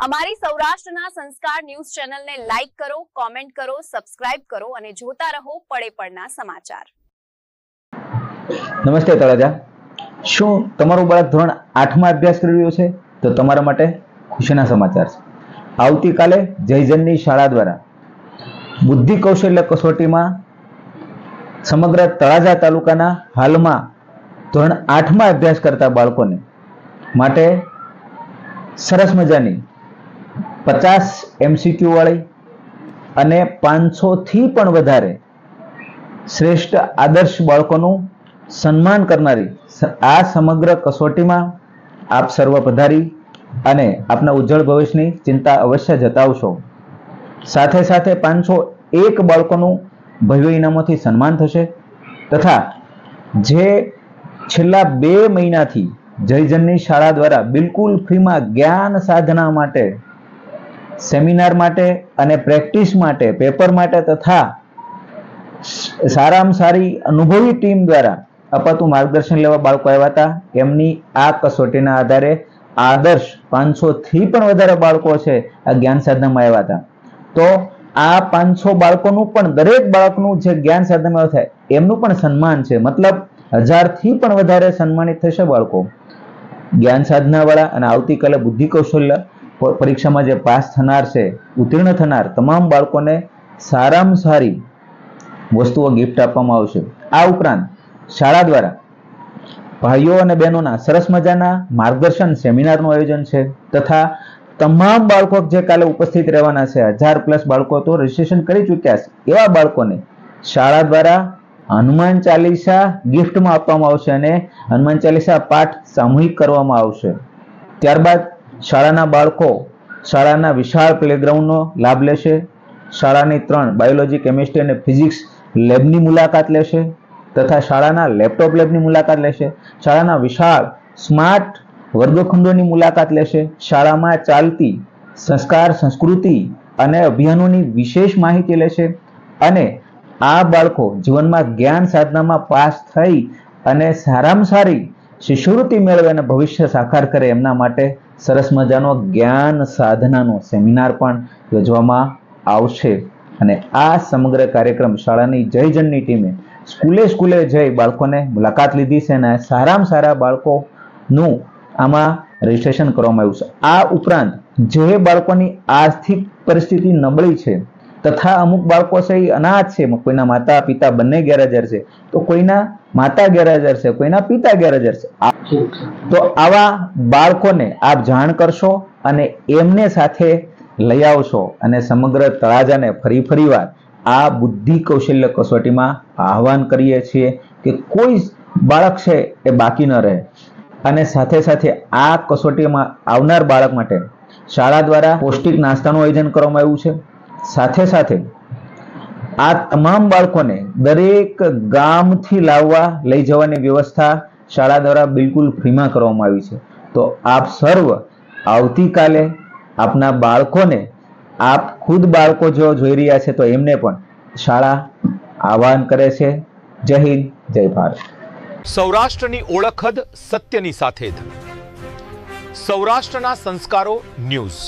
અમારી સૌરાષ્ટ્રના સંસ્કાર ન્યૂઝ ચેનલને લાઈક કરો, કોમેન્ટ કરો, સબસ્ક્રાઇબ કરો અને જોતા રહો પળે પળના સમાચાર. નમસ્તે તળાજા. શું તમારું બાળક ધોરણ 8માં અભ્યાસ કરી રહ્યું છે? તો તમારા માટે ખુશીના સમાચાર છે. આવતીકાલે જયજનની શાળા દ્વારા બુદ્ધિ કૌશલ્ય કસોટીમાં સમગ્ર તળાજા તાલુકાના હાલમાં ધોરણ 8માં અભ્યાસ કરતા બાળકોને માટે સરસ મજાની 50 MCQ વાળી અને 500 થી પણ વધારે શ્રેષ્ઠ આદર્શ બાળકોનું સન્માન કરનારી આ સમગ્ર કસોટીમાં આપ સર્વ પધારી અને આપના ઉજ્જવળ ભવિષ્યની ચિંતા અવશ્ય જતાવશો. સાથે સાથે 501 બાળકોનું ભવ્ય ઇનામોથી સન્માન થશે તથા જે છેલ્લા 2 મહિનાથી જયજનની શાળા દ્વારા બિલકુલ ફ્રીમાં જ્ઞાન સાધના માટે, સેમિનાર માટે અને પ્રેક્ટિસ માટે, પેપર માટે તથા સારામાં સારી અનુભવી ટીમ દ્વારા અપાતું માર્ગદર્શન લેવા બાળકો આવ્યા હતા. એમની આ કસોટીના આધારે આદર્શ 500 થી પણ વધારે બાળકો છે આ જ્ઞાન સાધનામાં આવ્યા હતા. તો આ 500 બાળકોનું પણ દરેક બાળકનું જે જ્ઞાન સાધનામાં થાય એમનું પણ સન્માન છે. મતલબ 1000 થી પણ વધારે સન્માનિત થશે બાળકો જ્ઞાન સાધના વાળા. અને આવતીકાલે બુદ્ધિ કૌશલ્ય પરીક્ષામાં જે પાસ થનાર છે, ઉત્તીર્ણ થનાર તમામ બાળકોને સારામાં સારી વસ્તુઓ ગિફ્ટ આપવામાં આવશે. આ ઉપરાંત શાળા દ્વારા ભાઈઓ અને બહેનોના સરસ મજાના માર્ગદર્શન સેમિનારનું આયોજન છે તથા તમામ બાળકો જે કાલે ઉપસ્થિત રહેવાના છે, 1000+ બાળકો તો રજીસ્ટ્રેશન કરી ચૂક્યા છે, એવા બાળકોને શાળા દ્વારા હનુમાન ચાલીસા ગિફ્ટમાં આપવામાં આવશે અને હનુમાન ચાલીસા પાઠ સામૂહિક કરવામાં આવશે. ત્યારબાદ શાળાના બાળકો શાળાના વિશાળ પ્લેગ્રાઉન્ડનો લાભ લેશે. શાળાની 3 બાયોલોજી, કેમિસ્ટ્રી અને ફિઝિક્સ લેબની મુલાકાત લેશે તથા શાળાના લેપટોપ લેબની મુલાકાત લેશે. શાળાના વિશાળ સ્માર્ટ વર્ગખંડોની મુલાકાત લેશે. શાળામાં ચાલતી સંસ્કાર, સંસ્કૃતિ અને અભિયાનોની વિશેષ માહિતી લેશે. અને આ બાળકો જીવનમાં જ્ઞાન સાધનામાં પાસ થઈ અને સારામાં સારી શિષ્યવૃત્તિ મેળવે અને ભવિષ્ય સાકાર કરે એમના માટે સરસ મજાનો જ્ઞાન સાધનાનો સેમિનાર પણ યોજવામાં આવશે. અને આ સમગ્ર કાર્યક્રમ શાળાની જયજનની ટીમે સ્કૂલે જઈ બાળકોને મુલાકાત લીધી છે અને સારામાં સારા બાળકોનું આમાં રજીસ્ટ્રેશન કરવામાં આવ્યું છે. આ ઉપરાંત જે બાળકોની આર્થિક પરિસ્થિતિ નબળી છે તથા અમુક બાળકો છે એ અનાથ છે, કોઈના માતા પિતા બંને ગેરહાજર છે, તો કોઈના માતા ગેરહાજર છે, કોઈના પિતા ગેરહાજર છે, તો આવા બાળકોને આપ જાણ કરશો અને એમને સાથે લઈ આવશો અને સમગ્ર તળાજાને ફરીવાર આ બુદ્ધિ કૌશલ્ય કસોટીમાં આહવાન કરીએ છીએ કે કોઈ બાળક છે એ બાકી ન રહે. અને સાથે સાથે આ કસોટીમાં આવનાર બાળક માટે શાળા દ્વારા પૌષ્ટિક નાસ્તાનું આયોજન કરવામાં આવ્યું છે. સાથે સાથે આ તમામ બાળકોને દરેક ગામથી લાવવા લઈ જવાની વ્યવસ્થા શાળા દ્વારા બિલકુલ ફ્રીમાં કરવામાં આવી છે. તો આપ સર્વ આવતીકાલે આપના બાળકોને, આપ ખુદ બાળકો જો જોઈ રહ્યા છે તો એમને પણ શાળા આહવાન કરે છે. જય હિન્દ, જય ભારત. સૌરાષ્ટ્રની ઓળખ જ સત્યની સાથે જ. સૌરાષ્ટ્રના સંસ્કારો ન્યૂઝ.